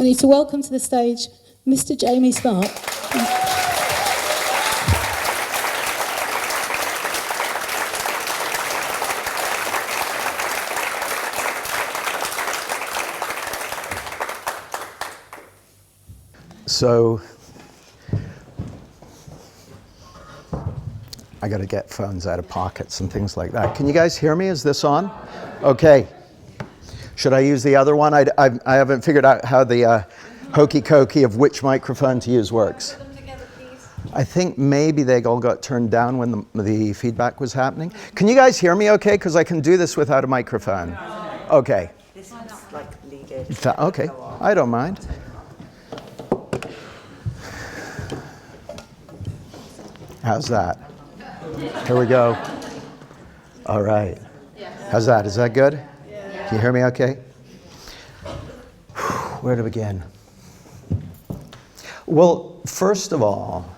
need to welcome to the stage Mr. Jamie Stark. So, I got to get phones out of pockets and things like that. Can you guys hear me? Is this on? Okay. Should I use the other one? I haven't figured out how the hokey-cokey of which microphone to use works. Put them together, please. I think maybe they all got turned down when the feedback was happening. Can you guys hear me okay? Because I can do this without a microphone. Okay. This one's like leaded. Okay, I don't mind. How's that? Here we go. All right. How's that? Is that good? Can you hear me okay? Where to begin? Well, first of all,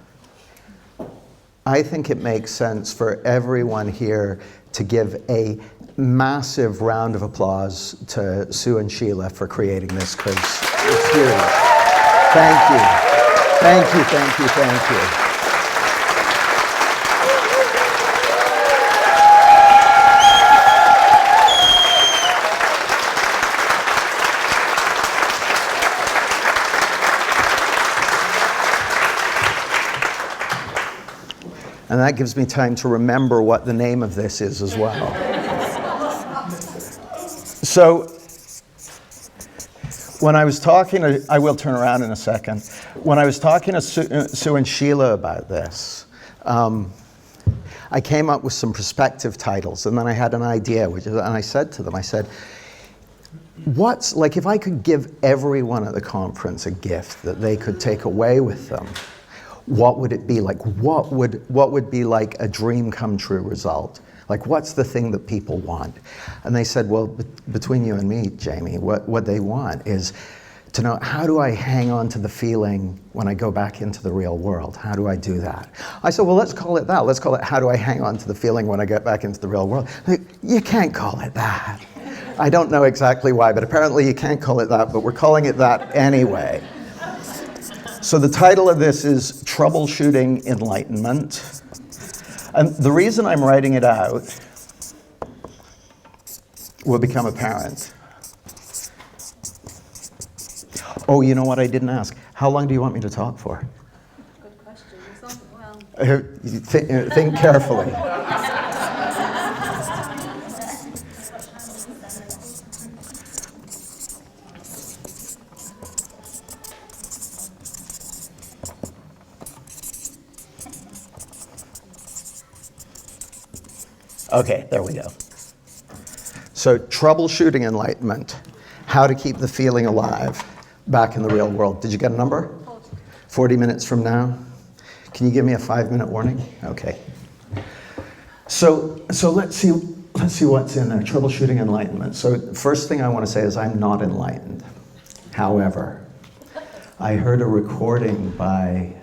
I think it makes sense for everyone here to give a massive round of applause to Sue and Sheila for creating this, because it's huge. Thank you. Thank you, thank you, thank you. And that gives me time to remember what the name of this is as well. So, when I was talking to, I will turn around in a second. When I was talking to Sue and Sheila about this, I came up with some perspective titles, and then I had an idea, and I said to them, I said, if I could give everyone at the conference a gift that they could take away with them, what would it be like? What would be like a dream come true result? Like, what's the thing that people want? And they said, well, between you and me, Jamie, what they want is to know, how do I hang on to the feeling when I go back into the real world? How do I do that? I said, well, let's call it that. Let's call it, how do I hang on to the feeling when I get back into the real world? Like, you can't call it that. I don't know exactly why, but apparently you can't call it that, but we're calling it that anyway. So the title of this is Troubleshooting Enlightenment. And the reason I'm writing it out will become apparent. Oh, you know what I didn't ask? How long do you want me to talk for? Good question. Well, Think carefully. Okay, there we go. So, troubleshooting enlightenment, how to keep the feeling alive back in the real world. Did you get a number? 40 minutes from now? Can you give me a 5-minute warning? Okay. So let's see what's in there. Troubleshooting enlightenment. So first thing I want to say is I'm not enlightened. However, I heard a recording by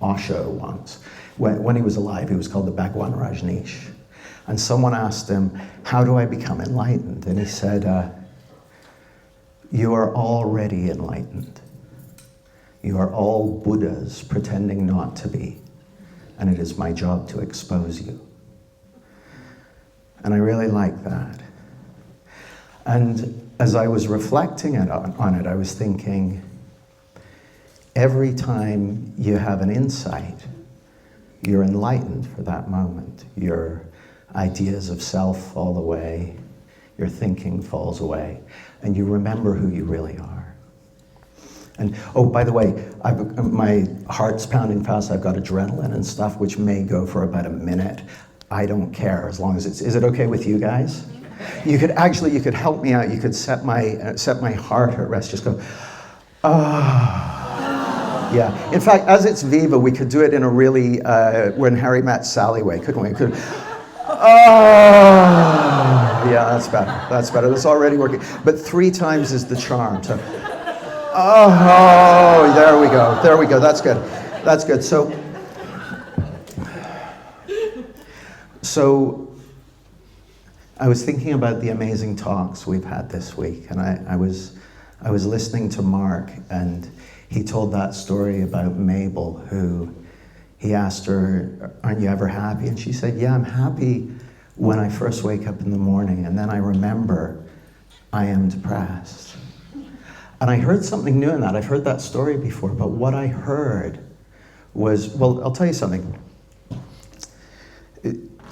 Osho once. When he was alive, he was called the Bhagwan Rajneesh. And someone asked him, how do I become enlightened? And he said, you are already enlightened. You are all Buddhas pretending not to be. And it is my job to expose you. And I really like that. And as I was reflecting on it, I was thinking, every time you have an insight, you're enlightened for that moment. Your ideas of self fall away, your thinking falls away, and you remember who you really are. And, oh, by the way, my heart's pounding fast, I've got adrenaline and stuff, which may go for about a minute. I don't care, as long as is it okay with you guys? You could help me out, you could set my heart at rest, just go, ah. Yeah, in fact, as it's Viva, we could do it in a really, When Harry Met Sally way, couldn't we? Oh, yeah, that's better. That's already working. But 3 times is the charm. So, oh, there we go. That's good. So I was thinking about the amazing talks we've had this week, and I was I was listening to Mark, and he told that story about Mabel, who he asked her, aren't you ever happy? And she said, yeah, I'm happy when I first wake up in the morning, and then I remember I am depressed. And I heard something new in that. I've heard that story before, but what I heard was, well, I'll tell you something.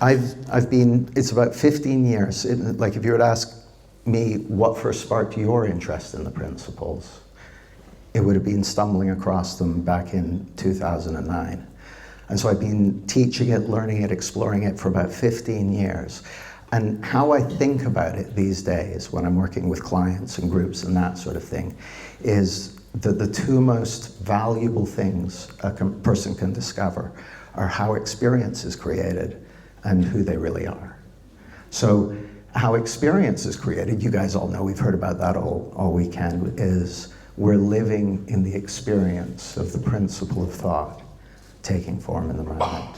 I've been, it's about 15 years, like if you were to ask me what first sparked your interest in the principles, it would have been stumbling across them back in 2009. And so I've been teaching it, learning it, exploring it for about 15 years. And how I think about it these days when I'm working with clients and groups and that sort of thing is that the two most valuable things a person can discover are how experience is created and who they really are. So how experience is created, you guys all know, we've heard about that all weekend, is we're living in the experience of the principle of thought taking form in the mind.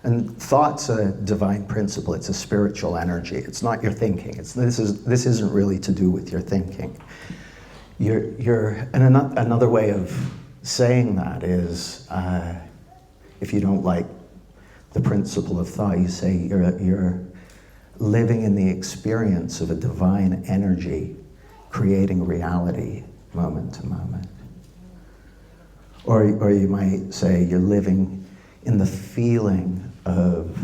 And thought's a divine principle, it's a spiritual energy. It's not your thinking. This isn't really to do with your thinking. And another way of saying that is, if you don't like the principle of thought, you say you're living in the experience of a divine energy creating reality moment to moment. Or you might say you're living in the feeling of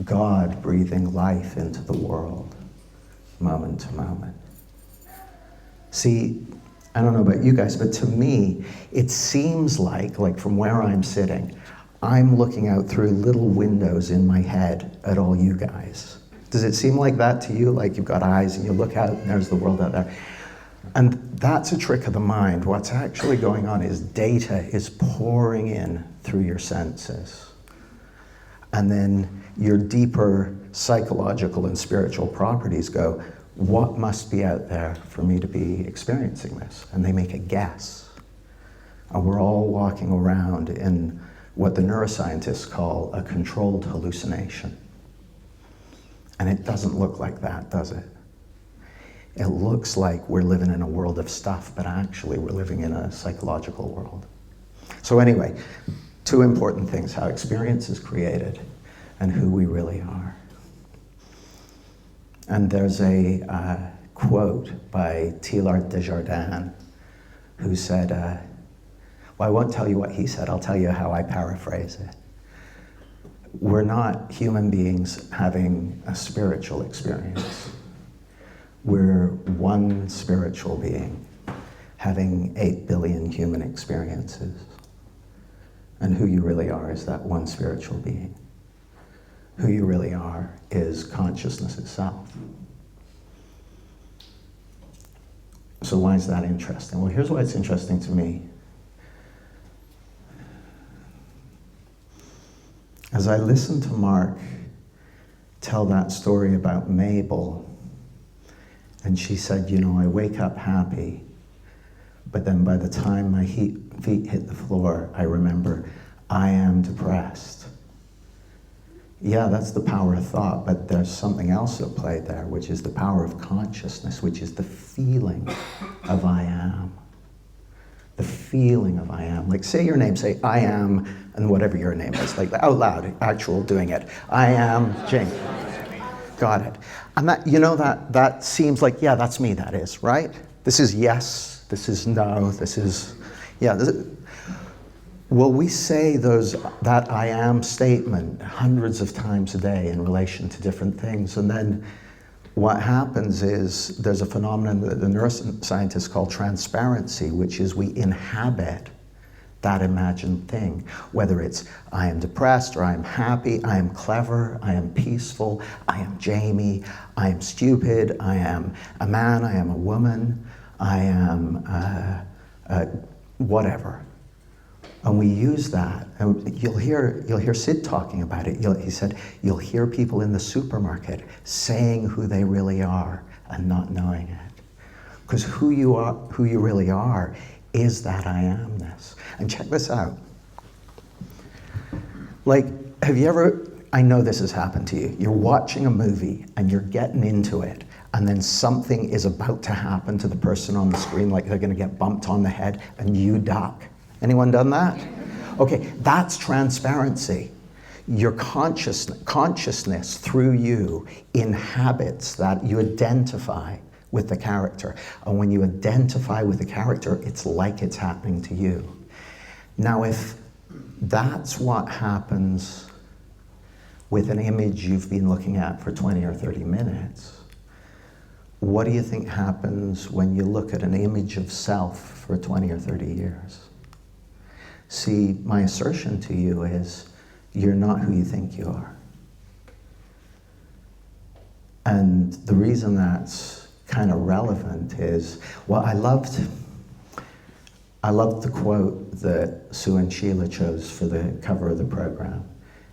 God breathing life into the world moment to moment. See, I don't know about you guys, but to me, it seems like from where I'm sitting, I'm looking out through little windows in my head at all you guys. Does it seem like that to you? Like you've got eyes and you look out and there's the world out there. And that's a trick of the mind. What's actually going on is data is pouring in through your senses. And then your deeper psychological and spiritual properties go, what must be out there for me to be experiencing this? And they make a guess. And we're all walking around in what the neuroscientists call a controlled hallucination. And it doesn't look like that, does it? It looks like we're living in a world of stuff, but actually we're living in a psychological world. So anyway, two important things: how experience is created and who we really are. And there's a quote by Teilhard de Chardin who said, well, I won't tell you what he said, I'll tell you how I paraphrase it. We're not human beings having a spiritual experience. We're one spiritual being having 8 billion human experiences. And who you really are is that one spiritual being. Who you really are is consciousness itself. So why is that interesting? Well, here's why it's interesting to me. As I listened to Mark tell that story about Mabel, and she said, I wake up happy, but then by the time my feet hit the floor, I remember I am depressed. Yeah, that's the power of thought, but there's something else at play there, which is the power of consciousness, which is the feeling of I am. The feeling of I am. Like, say your name, say I am, and whatever your name is, like out loud, actual doing it. I am Jane. Got it. And that seems like, yeah, that's me, that is, right? This is yes, this is no, this is, yeah. Well, we say that I am statement hundreds of times a day in relation to different things, and then what happens is there's a phenomenon that the neuroscientists call transparency, which is we inhabit that imagined thing, whether it's I am depressed or I am happy, I am clever, I am peaceful, I am Jamie, I am stupid, I am a man, I am a woman, I am whatever. And we use that, and you'll hear Sid talking about it. He said, you'll hear people in the supermarket saying who they really are and not knowing it. Because who you really are is that I amness. And check this out. Like, have you ever, I know this has happened to you, you're watching a movie and you're getting into it, and then something is about to happen to the person on the screen, like they're going to get bumped on the head, and you duck. Anyone done that? Okay, that's transparency. Your consciousness through you inhabits that. You identify with the character. And when you identify with the character, it's like it's happening to you. Now, if that's what happens with an image you've been looking at for 20 or 30 minutes, what do you think happens when you look at an image of self for 20 or 30 years? See, my assertion to you is, you're not who you think you are. And the reason that's kind of relevant is, well, I loved the quote that Sue and Sheila chose for the cover of the program.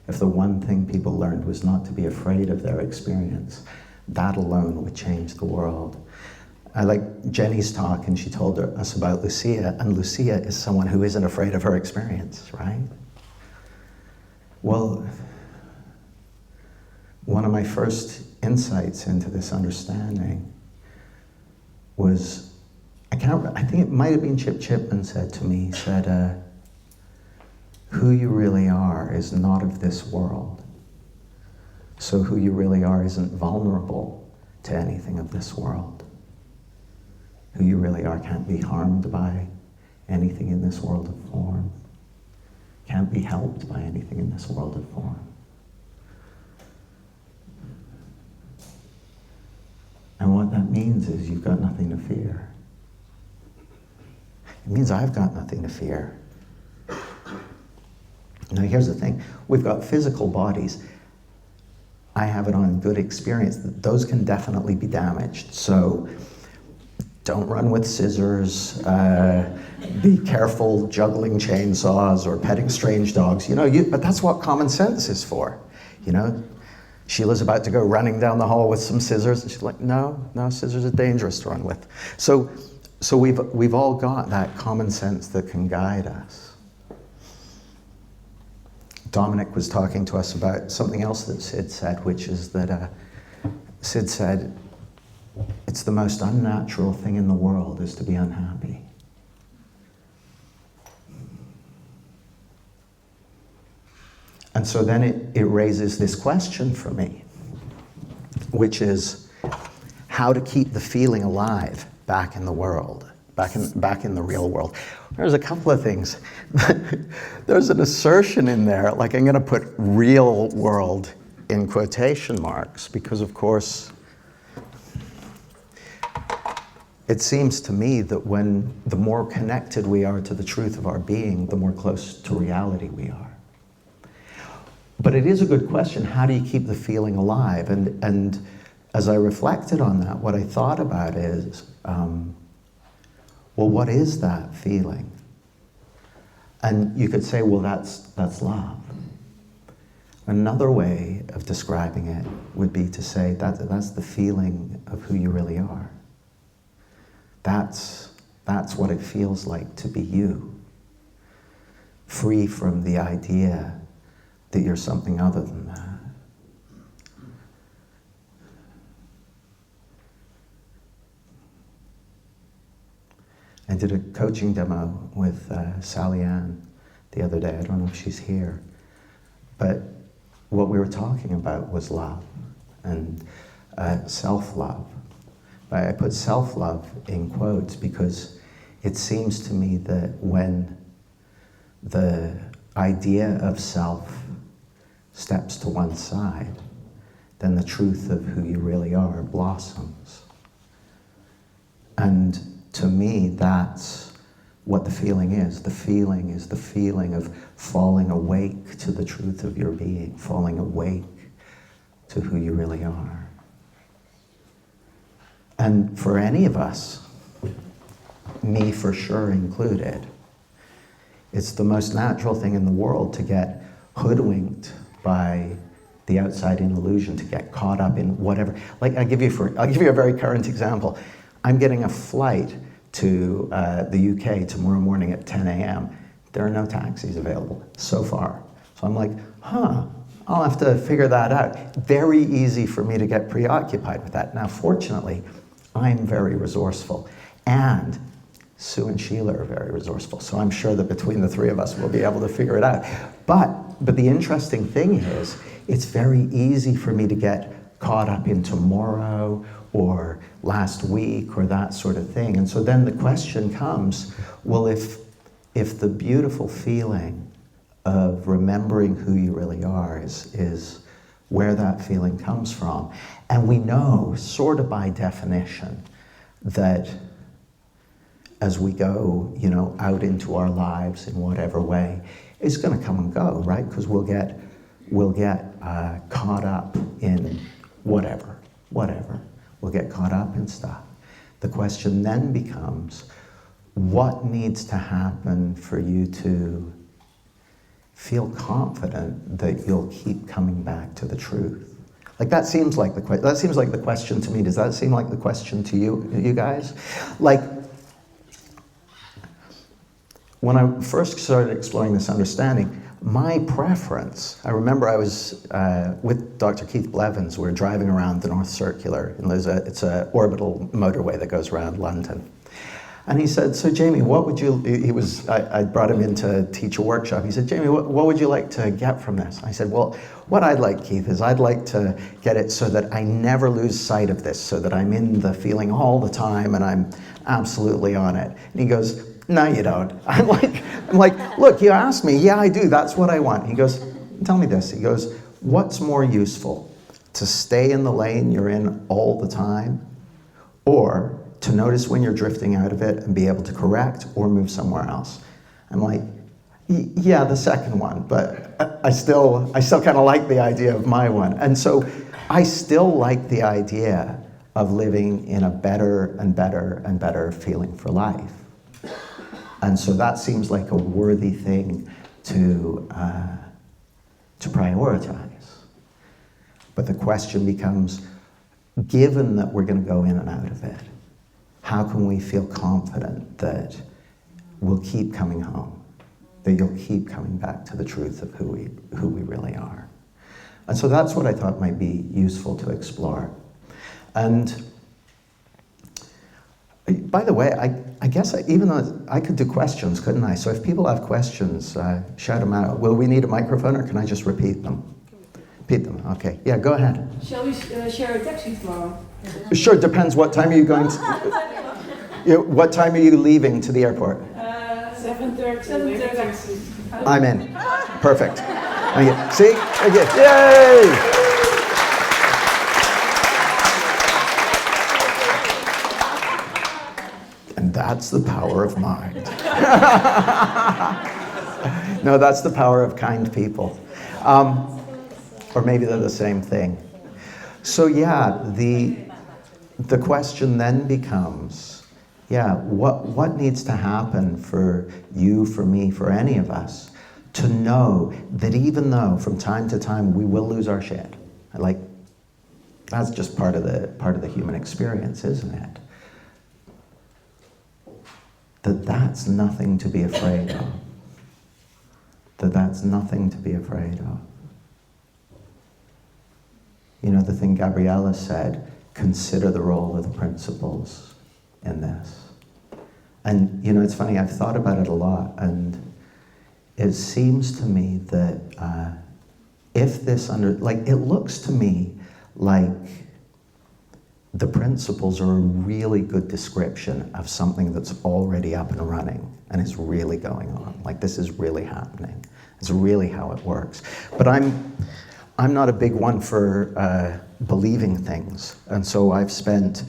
If the one thing people learned was not to be afraid of their experience, that alone would change the world. I like Jenny's talk, and she told us about Lucia, and Lucia is someone who isn't afraid of her experience, right? Well, one of my first insights into this understanding was, I think it might have been Chip Chipman said to me, who you really are is not of this world. So who you really are isn't vulnerable to anything of this world. Who you really are can't be harmed by anything in this world of form. Can't be helped by anything in this world of form. And what that means is you've got nothing to fear. It means I've got nothing to fear. Now here's the thing, we've got physical bodies. I have it on good experience that those can definitely be damaged. So don't run with scissors, be careful juggling chainsaws or petting strange dogs, but that's what common sense is for, Sheila's about to go running down the hall with some scissors, and she's like, no, scissors are dangerous to run with. So we've all got that common sense that can guide us. Dominic was talking to us about something else that Sid said, which is that Sid said, it's the most unnatural thing in the world is to be unhappy. And so then it raises this question for me, which is how to keep the feeling alive back in the world, back in the real world. There's a couple of things. There's an assertion in there, like I'm going to put real world in quotation marks, because of course, it seems to me that the more connected we are to the truth of our being, the more close to reality we are. But it is a good question, how do you keep the feeling alive? And as I reflected on that, what I thought about is, well, what is that feeling? And you could say, well, that's love. Another way of describing it would be to say that's the feeling of who you really are. That's what it feels like to be you, free from the idea that you're something other than that. I did a coaching demo with Sally Ann the other day. I don't know if she's here. But what we were talking about was love and self-love. I put self-love in quotes because it seems to me that when the idea of self steps to one side, then the truth of who you really are blossoms. And to me, that's what the feeling is. The feeling is the feeling of falling awake to the truth of your being, falling awake to who you really are. And for any of us, me for sure included, it's the most natural thing in the world to get hoodwinked by the outside-in illusion, to get caught up in whatever. Like I'll give you a very current example. I'm getting a flight to the UK tomorrow morning at 10 a.m. There are no taxis available so far. So I'm like, I'll have to figure that out. Very easy for me to get preoccupied with that. Now, fortunately, I'm very resourceful. And Sue and Sheila are very resourceful. So I'm sure that between the three of us, we'll be able to figure it out. But the interesting thing is, it's very easy for me to get caught up in tomorrow or last week or that sort of thing. And so then the question comes, well, if the beautiful feeling of remembering who you really are is where that feeling comes from. And we know, sort of by definition, that as we go, out into our lives in whatever way, it's going to come and go, right? Because we'll get caught up in whatever. We'll get caught up in stuff. The question then becomes, what needs to happen for you to feel confident that you'll keep coming back to the truth? Like that seems like the question to me. Does that seem like the question to you guys? Like, when I first started exploring this understanding, my preference, I remember I was with Dr. Keith Blevins. We were driving around the North Circular, and it's an orbital motorway that goes around London. And he said, so Jamie, what would you, I brought him in to teach a workshop. He said, Jamie, what would you like to get from this? I said, well, what I'd like, Keith, is I'd like to get it so that I never lose sight of this, so that I'm in the feeling all the time and I'm absolutely on it. And he goes, no, you don't. I'm like, look, you asked me. Yeah, I do. That's what I want. He goes, tell me this. He goes, what's more useful, to stay in the lane you're in all the time, or to notice when you're drifting out of it and be able to correct or move somewhere else? I'm like, yeah, the second one, but I still kind of like the idea of my one. And so I still like the idea of living in a better and better and better feeling for life. And so that seems like a worthy thing to prioritize. But the question becomes, given that we're going to go in and out of it, how can we feel confident that we'll keep coming home, that you'll keep coming back to the truth of who we really are? And so that's what I thought might be useful to explore. And by the way, I guess even though I could do questions, couldn't I? So if people have questions, shout them out. Will we need a microphone, or can I just repeat them? Repeat them, okay. Yeah, go ahead. Shall we share a taxi tomorrow? Sure, depends. What time are you going to... what time are you leaving to the airport? 7:30. I'm in. Perfect. Okay. See? Okay. Yay! And that's the power of mind. No, that's the power of kind people. Or maybe they're the same thing. So yeah, the question then becomes, what needs to happen for you, for me, for any of us, to know that even though from time to time we will lose our shit, like that's just part of the human experience, isn't it? That's nothing to be afraid of. That's nothing to be afraid of. You know, the thing Gabriella said, consider the role of the principles in this. And, you know, it's funny, I've thought about it a lot, and it seems to me that if this it looks to me like the principles are a really good description of something that's already up and running and is really going on. Like, this is really happening. It's really how it works. But I'm not a big one for believing things. And so I've spent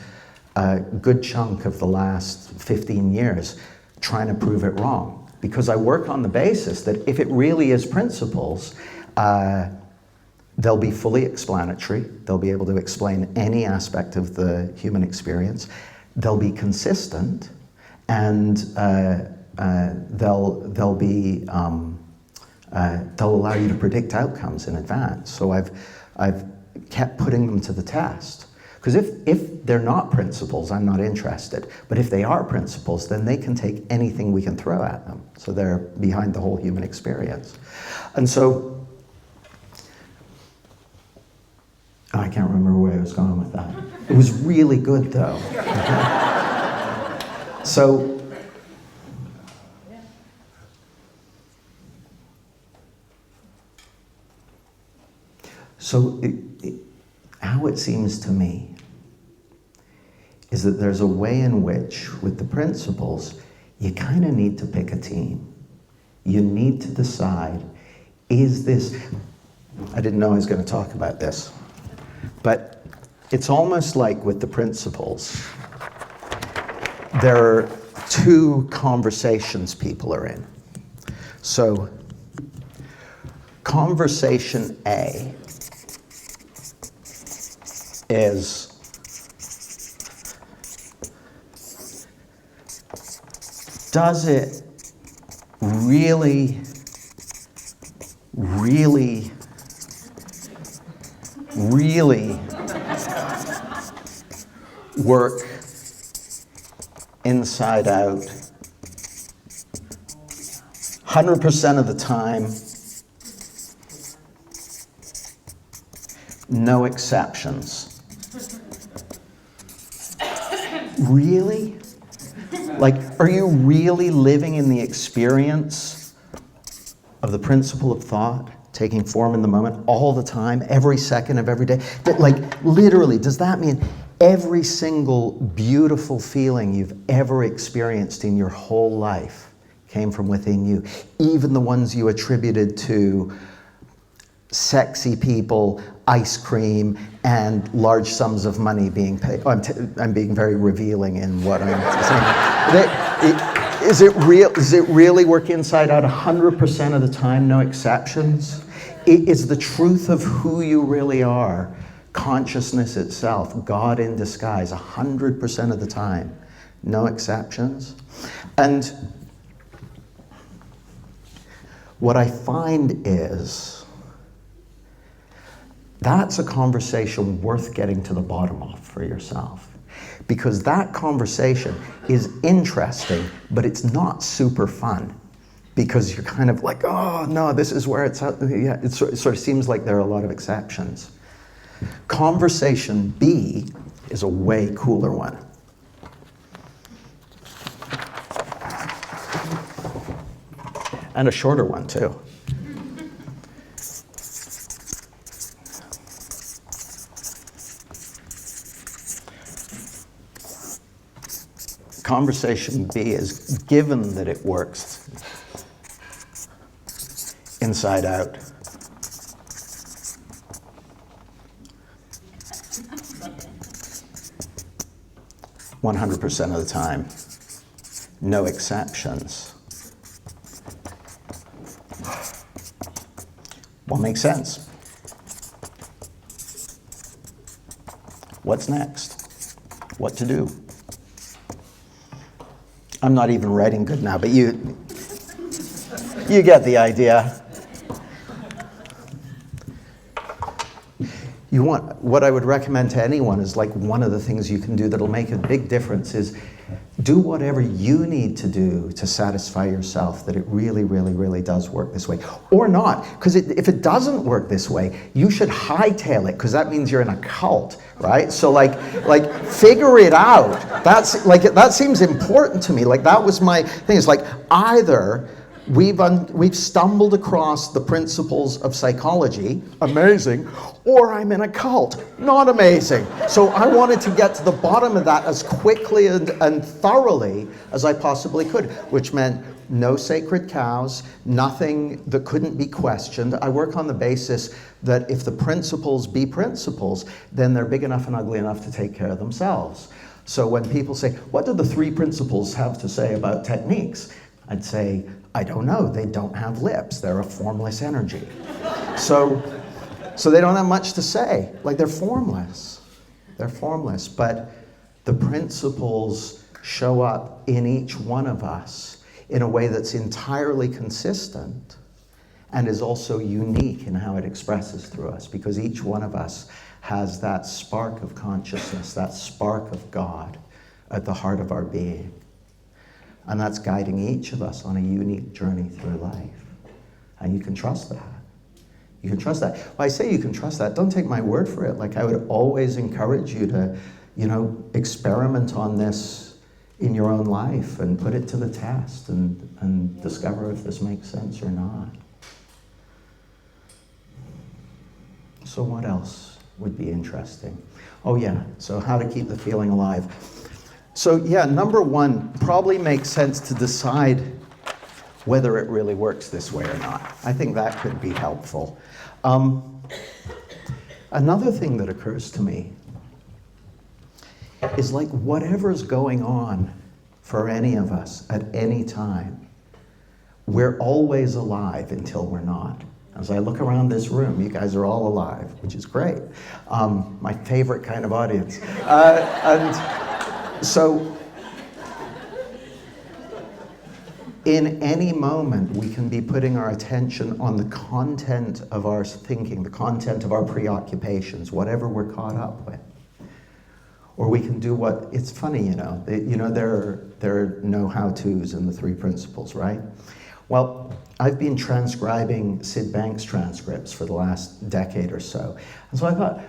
a good chunk of the last 15 years trying to prove it wrong. Because I work on the basis that if it really is principles, they'll be fully explanatory. They'll be able to explain any aspect of the human experience. They'll be consistent, and they'll allow you to predict outcomes in advance. So I've kept putting them to the test. Because if they're not principles, I'm not interested. But if they are principles, then they can take anything we can throw at them. So they're behind the whole human experience. And so Oh, I can't remember where I was going with that. It was really good, though. How it seems to me is that there's a way in which, with the principles, you kind of need to pick a team. You need to decide, is this... I didn't know I was going to talk about this, but it's almost like with the principles, there are two conversations people are in. So, conversation A is does it really work inside out 100% of the time, no exceptions? Really? Like, are you really living in the experience of the principle of thought taking form in the moment all the time, every second of every day? Like, literally, does that mean every single beautiful feeling you've ever experienced in your whole life came from within you, even the ones you attributed to sexy people, ice cream, and large sums of money being paid? I'm being very revealing in what I'm saying. Is it real? Does it really work inside out 100% of the time, no exceptions? Is the truth of who you really are consciousness itself, God in disguise, 100% of the time, no exceptions? And what I find is that's a conversation worth getting to the bottom of for yourself. Because that conversation is interesting, but it's not super fun. Because you're kind of like, oh no, this is where it's at. Yeah, it sort of seems like there are a lot of exceptions. Conversation B is a way cooler one. And a shorter one too. Conversation B is, given that it works inside out, "100% of the time, no exceptions." What makes sense? What's next? What to do? I'm not even writing good now, but you get the idea. What I would recommend to anyone is, like, one of the things you can do that'll make a big difference is do whatever you need to do to satisfy yourself that it really, really, really does work this way. Or not, because if it doesn't work this way, you should hightail it, because that means you're in a cult, right? So like figure it out. That seems important to me. Like, that was my thing. It's like, either we've stumbled across the principles of psychology, amazing, or I'm in a cult, not amazing. So I wanted to get to the bottom of that as quickly and thoroughly as I possibly could, which meant no sacred cows, nothing that couldn't be questioned. I work on the basis that if the principles be principles, then they're big enough and ugly enough to take care of themselves. So when people say, what do the three principles have to say about techniques? I'd say, I don't know, they don't have lips, they're a formless energy. So they don't have much to say, like, they're formless. They're formless, but the principles show up in each one of us in a way that's entirely consistent and is also unique in how it expresses through us, because each one of us has that spark of consciousness, that spark of God at the heart of our being. And that's guiding each of us on a unique journey through life. And you can trust that. You can trust that. Well, I say you can trust that. Don't take my word for it. Like, I would always encourage you to, experiment on this in your own life and put it to the test and discover if this makes sense or not. So what else would be interesting? Oh yeah, so how to keep the feeling alive. So yeah, number one, probably makes sense to decide whether it really works this way or not. I think that could be helpful. Another thing that occurs to me is like whatever's going on for any of us at any time, we're always alive until we're not. As I look around this room, you guys are all alive, which is great. My favorite kind of audience. And so, in any moment, we can be putting our attention on the content of our thinking, the content of our preoccupations, whatever we're caught up with. Or we can do what, it's funny, there are no how-tos in the 3 principles, right? Well, I've been transcribing Sid Banks transcripts for the last decade or so. And so I thought,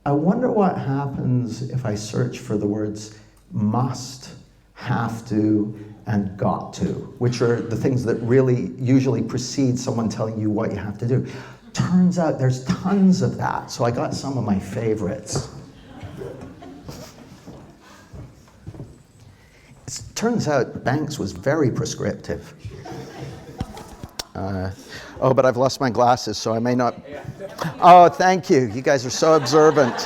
I wonder what happens if I search for the words must, have to, and got to, which are the things that really usually precede someone telling you what you have to do. Turns out there's tons of that, so I got some of my favorites. It turns out Banks was very prescriptive. But I've lost my glasses, so I may not. Oh, thank you. You guys are so observant.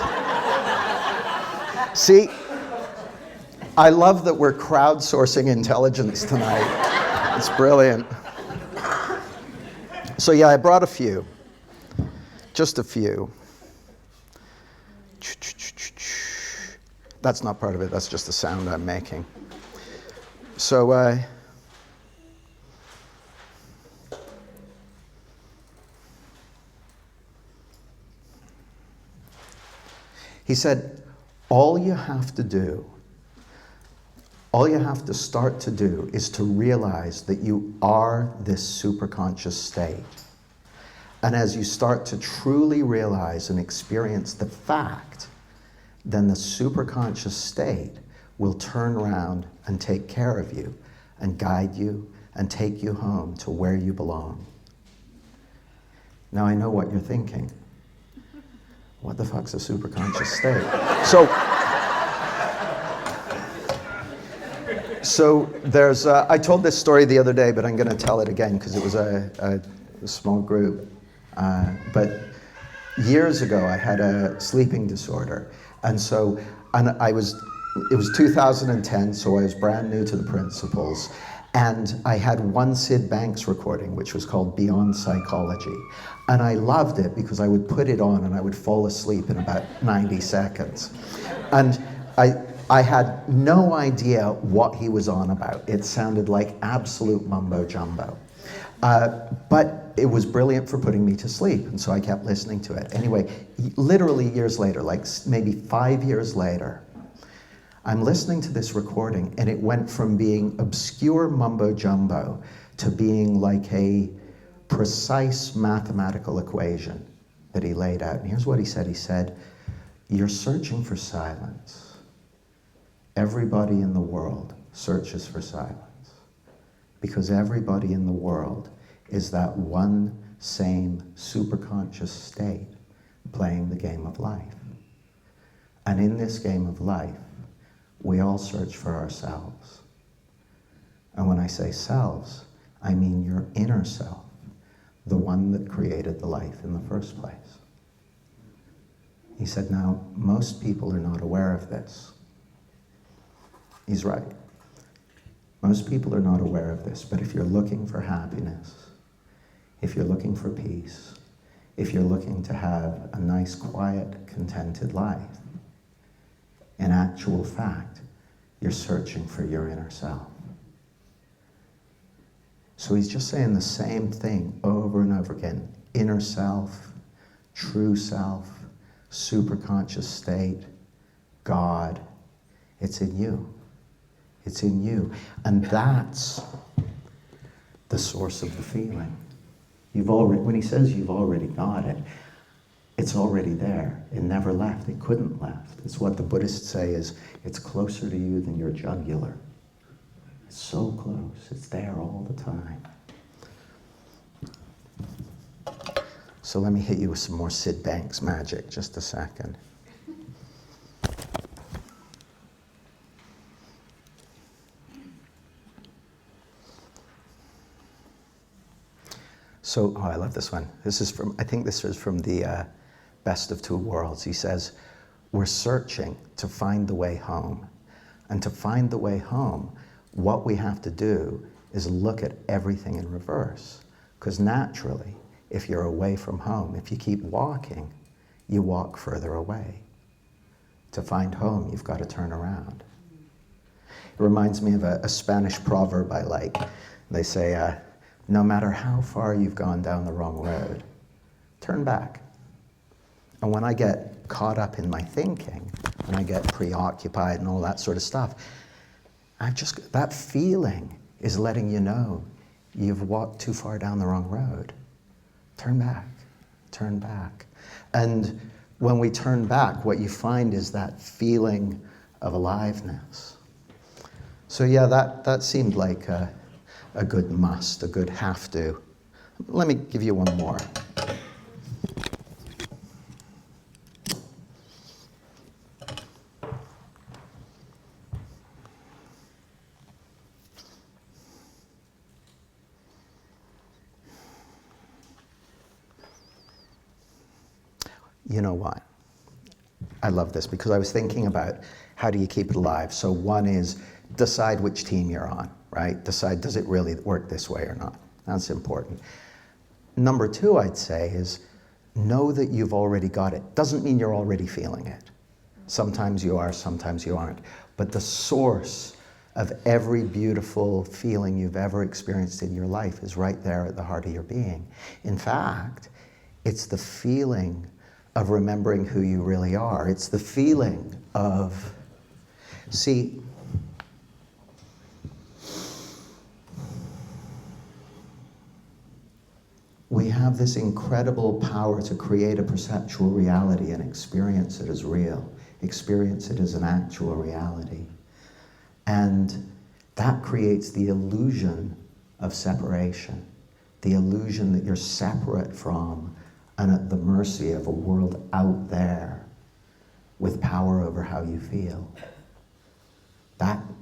See, I love that we're crowdsourcing intelligence tonight. It's brilliant. So yeah, I brought a few. Just a few. That's not part of it. That's just the sound I'm making. So, he said, all you have to start to do is to realize that you are this superconscious state. And as you start to truly realize and experience the fact, then the superconscious state will turn around and take care of you and guide you and take you home to where you belong. Now I know what you're thinking. What the fuck's a superconscious state? So there's, I told this story the other day, but I'm going to tell it again because it was a small group. But years ago, I had a sleeping disorder. And it was 2010, so I was brand new to the principles. And I had one Sid Banks recording, which was called Beyond Psychology. And I loved it because I would put it on and I would fall asleep in about 90 seconds. And I had no idea what he was on about. It sounded like absolute mumbo jumbo. But it was brilliant for putting me to sleep, and so I kept listening to it. Anyway, literally years later, like maybe 5 years later, I'm listening to this recording, and it went from being obscure mumbo jumbo to being like a precise mathematical equation that he laid out. And here's what he said. He said, you're searching for silence. Everybody in the world searches for silence because everybody in the world is that one same superconscious state playing the game of life. And in this game of life, we all search for ourselves. And when I say selves, I mean your inner self, the one that created the life in the first place. He said, now, most people are not aware of this. He's right. Most people are not aware of this, but if you're looking for happiness, if you're looking for peace, if you're looking to have a nice, quiet, contented life, in actual fact, you're searching for your inner self. So he's just saying the same thing over and over again. Inner self, true self, superconscious state, God. It's in you. It's in you. And that's the source of the feeling. When he says you've already got it, it's already there. It never left. It couldn't left. It's what the Buddhists say is, it's closer to you than your jugular. It's so close. It's there all the time. So let me hit you with some more Sid Banks magic, just a second. So, oh, I love this one. I think this is from the Best of Two Worlds. He says, we're searching to find the way home. And to find the way home, what we have to do is look at everything in reverse. Because naturally, if you're away from home, if you keep walking, you walk further away. To find home, you've got to turn around. It reminds me of a Spanish proverb I like. They say, no matter how far you've gone down the wrong road, turn back. And when I get caught up in my thinking, when I get preoccupied and all that sort of stuff, that feeling is letting you know you've walked too far down the wrong road. Turn back, turn back. And when we turn back, what you find is that feeling of aliveness. So yeah, that seemed like a good must, a good have to. Let me give you one more. You know what? I love this because I was thinking about how do you keep it alive. So one is decide which team you're on, right? Decide, does it really work this way or not? That's important. Number two, I'd say, is know that you've already got it. Doesn't mean you're already feeling it. Sometimes you are, sometimes you aren't. But the source of every beautiful feeling you've ever experienced in your life is right there at the heart of your being. In fact, it's the feeling of remembering who you really are. It's the feeling of, see, we have this incredible power to create a perceptual reality and experience it as real, experience it as an actual reality. And that creates the illusion of separation, the illusion that you're separate from and at the mercy of a world out there with power over how you feel.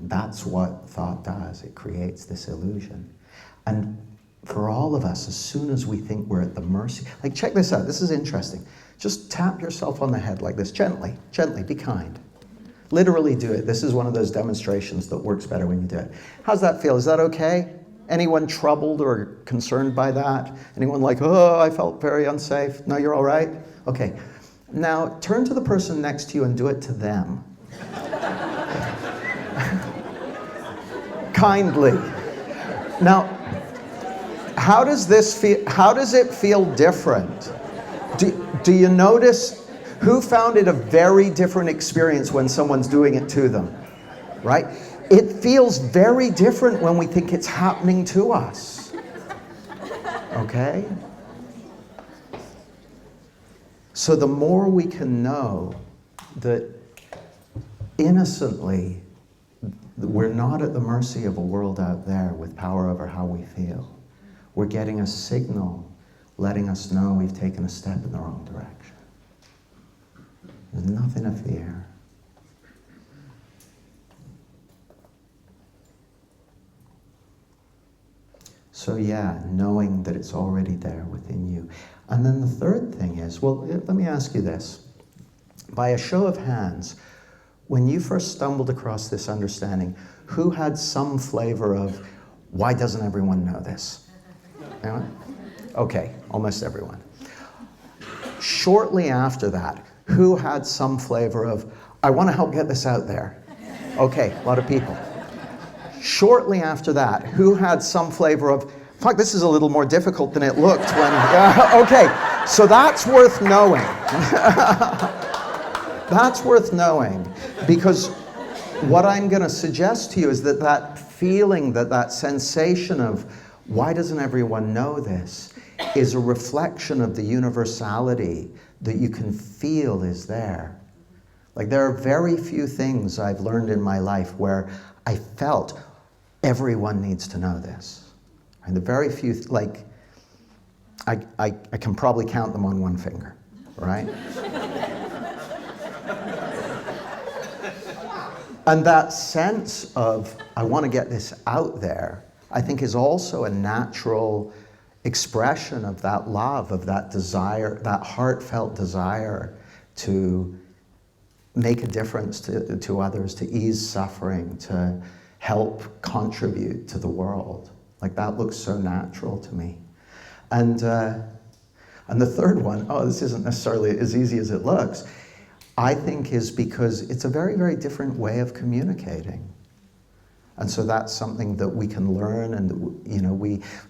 That's what thought does. It creates this illusion. And for all of us, as soon as we think we're at the mercy, like check this out, this is interesting. Just tap yourself on the head like this, gently, gently, be kind. Literally do it. This is one of those demonstrations that works better when you do it. How's that feel? Is that okay? Anyone troubled or concerned by that? Anyone like, oh, I felt very unsafe? No, you're all right? Okay. Now, turn to the person next to you and do it to them. Kindly. Now, how does this feel? How does it feel different? Do you notice who found it a very different experience when someone's doing it to them? Right? It feels very different when we think it's happening to us. Okay? So the more we can know that innocently we're not at the mercy of a world out there with power over how we feel. We're getting a signal letting us know we've taken a step in the wrong direction. There's nothing to fear. So yeah, knowing that it's already there within you. And then the third thing is, well, let me ask you this. By a show of hands, when you first stumbled across this understanding, who had some flavor of, why doesn't everyone know this? Anyone? Okay, almost everyone. Shortly after that, who had some flavor of, I want to help get this out there? Okay, a lot of people. Shortly after that, who had some flavor of, fuck, this is a little more difficult than it looked when, okay, so that's worth knowing. That's worth knowing, because what I'm going to suggest to you is that that feeling, that sensation of, why doesn't everyone know this, is a reflection of the universality that you can feel is there. Like, there are very few things I've learned in my life where I felt everyone needs to know this. And the very few, like, I can probably count them on one finger, right? And that sense of, I want to get this out there, I think is also a natural expression of that love, of that desire, that heartfelt desire to make a difference to others, to ease suffering, to help contribute to the world. Like, that looks so natural to me. And the third one, this isn't necessarily as easy as it looks, I think is because it's a very, very different way of communicating. And so that's something that we can learn, and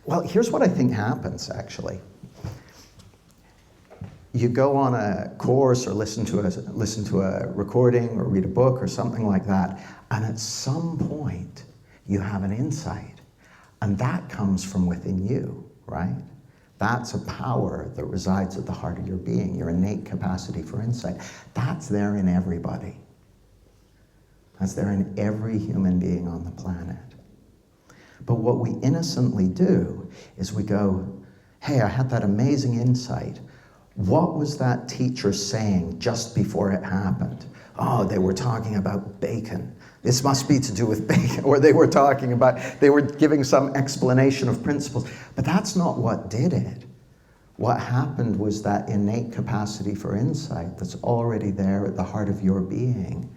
well, here's what I think happens, actually. You go on a course or listen to a recording or read a book or something like that, and at some point you have an insight, and that comes from within you, right? That's a power that resides at the heart of your being, your innate capacity for insight. That's there in everybody. That's there in every human being on the planet. But what we innocently do is we go, hey, I had that amazing insight. What was that teacher saying just before it happened? Oh, they were talking about bacon. This must be to do with bacon. Or they were giving some explanation of principles. But that's not what did it. What happened was that innate capacity for insight that's already there at the heart of your being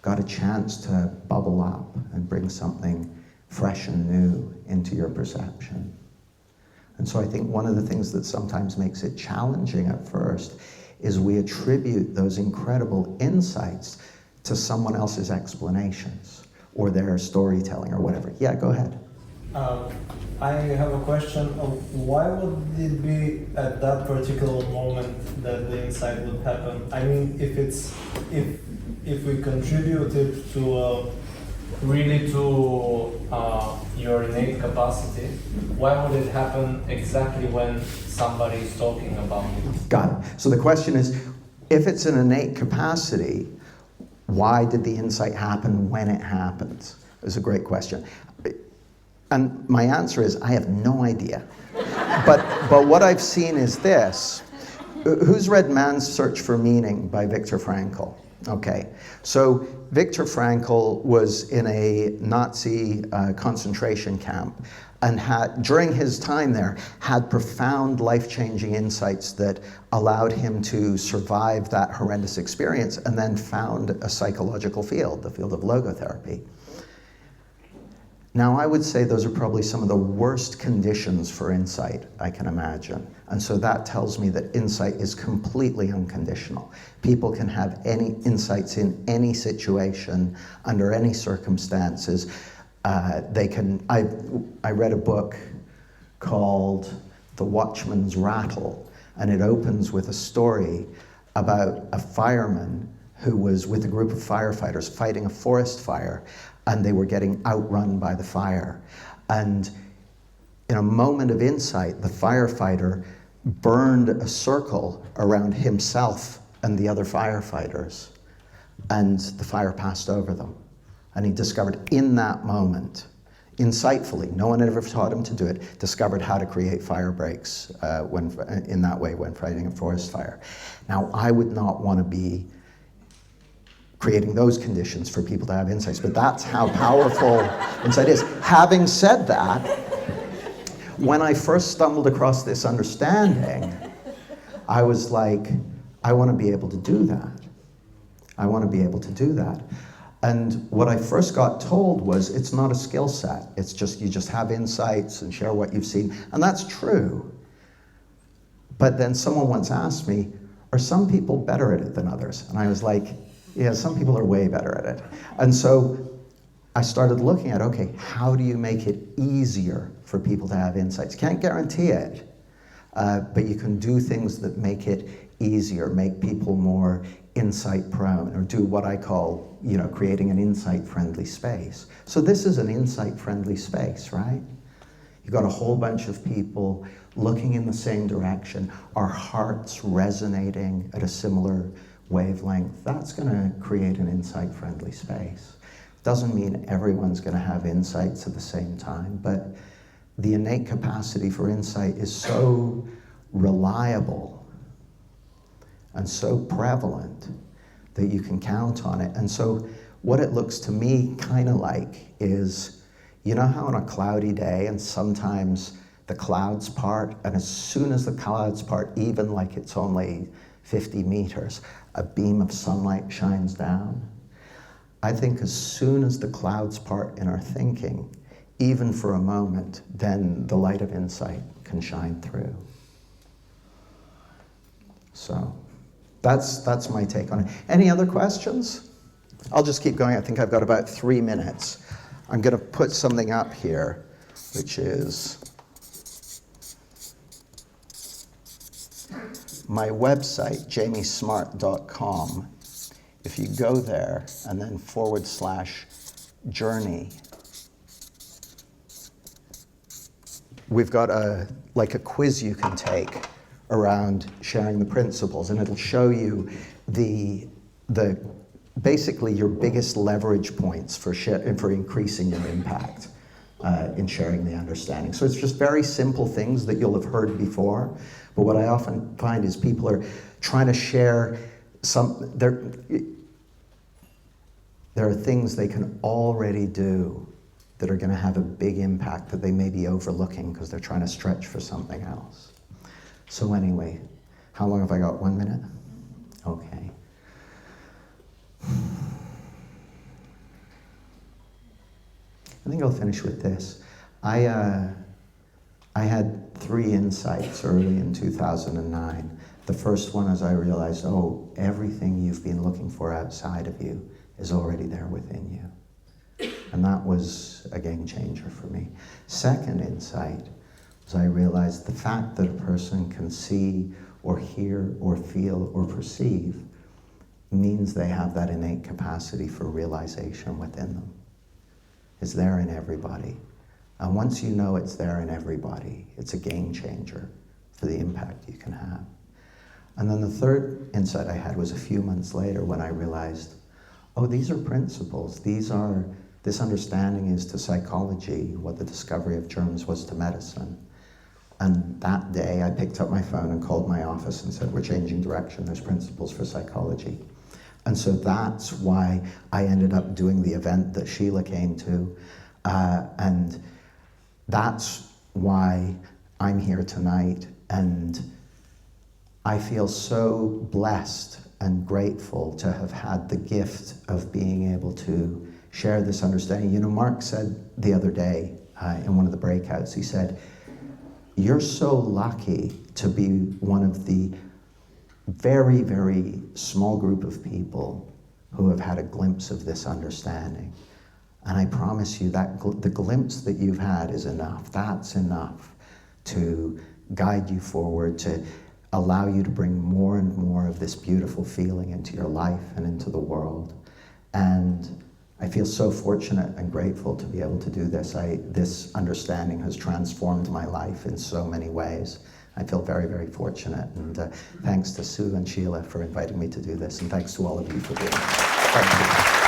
got a chance to bubble up and bring something fresh and new into your perception. And so I think one of the things that sometimes makes it challenging at first is we attribute those incredible insights to someone else's explanations or their storytelling or whatever. Yeah, go ahead. I have a question of why would it be at that particular moment that the insight would happen? I mean, if we contribute it to your innate capacity, why would it happen exactly when somebody is talking about it? Got it. So the question is, if it's an innate capacity, why did the insight happen when it happens? It's a great question. And my answer is, I have no idea. But what I've seen is this. Who's read Man's Search for Meaning by Viktor Frankl? Okay, so Viktor Frankl was in a Nazi concentration camp and during his time there, had profound life-changing insights that allowed him to survive that horrendous experience, and then found a psychological field, the field of logotherapy. Now, I would say those are probably some of the worst conditions for insight I can imagine. And so that tells me that insight is completely unconditional. People can have any insights in any situation, under any circumstances. I read a book called The Watchman's Rattle, and it opens with a story about a fireman who was with a group of firefighters fighting a forest fire, and they were getting outrun by the fire. And in a moment of insight, the firefighter burned a circle around himself and the other firefighters, and the fire passed over them. And he discovered in that moment, insightfully, no one had ever taught him to do it, discovered how to create fire breaks in that way when fighting a forest fire. Now, I would not want to be creating those conditions for people to have insights, but that's how powerful insight is. Having said that, when I first stumbled across this understanding, I was like, I want to be able to do that. I want to be able to do that. And what I first got told was, it's not a skill set. It's just, you just have insights and share what you've seen. And that's true. But then someone once asked me, are some people better at it than others? And I was like, yeah, some people are way better at it. And so I started looking at, okay, how do you make it easier for people to have insights? Can't guarantee it, but you can do things that make it easier, make people more insight prone, or do what I call, creating an insight friendly space. So this is an insight friendly space, right? You've got a whole bunch of people looking in the same direction, our hearts resonating at a similar wavelength, that's going to create an insight-friendly space. Doesn't mean everyone's going to have insights at the same time, but the innate capacity for insight is so reliable and so prevalent that you can count on it. And so what it looks to me kind of like is, you know how on a cloudy day and sometimes the clouds part, and as soon as the clouds part, even like it's only 50 meters, a beam of sunlight shines down? I think as soon as the clouds part in our thinking, even for a moment, then the light of insight can shine through. So that's my take on it. Any other questions? I'll just keep going. I think I've got about 3 minutes. I'm going to put something up here, which is my website, jamiesmart.com. If you go there and then /journey, we've got a quiz you can take around sharing the principles, and it'll show you the basically your biggest leverage points for increasing your impact in sharing the understanding. So it's just very simple things that you'll have heard before, but what I often find is people are trying to share there are things they can already do that are going to have a big impact that they may be overlooking because they're trying to stretch for something else. So anyway, how long have I got? 1 minute? Okay. I think I'll finish with this. I had 3 insights early in 2009. The first one is I realized, everything you've been looking for outside of you is already there within you. And that was a game changer for me. Second insight was I realized the fact that a person can see or hear or feel or perceive means they have that innate capacity for realization within them. It's there in everybody. And once you know it's there in everybody, it's a game changer for the impact you can have. And then the third insight I had was a few months later when I realized, these are principles. This understanding is to psychology what the discovery of germs was to medicine. And that day I picked up my phone and called my office and said, we're changing direction, there's principles for psychology. And so that's why I ended up doing the event that Sheila came to. And that's why I'm here tonight. And I feel so blessed and grateful to have had the gift of being able to share this understanding. You know, Mark said the other day in one of the breakouts, he said, you're so lucky to be one of the very, very small group of people who have had a glimpse of this understanding. And I promise you that the glimpse that you've had is enough. That's enough to guide you forward, to allow you to bring more and more of this beautiful feeling into your life and into the world. And I feel so fortunate and grateful to be able to do this. This understanding has transformed my life in so many ways. I feel very, very fortunate. And thanks to Sue and Sheila for inviting me to do this. And thanks to all of you for being here. Thank you.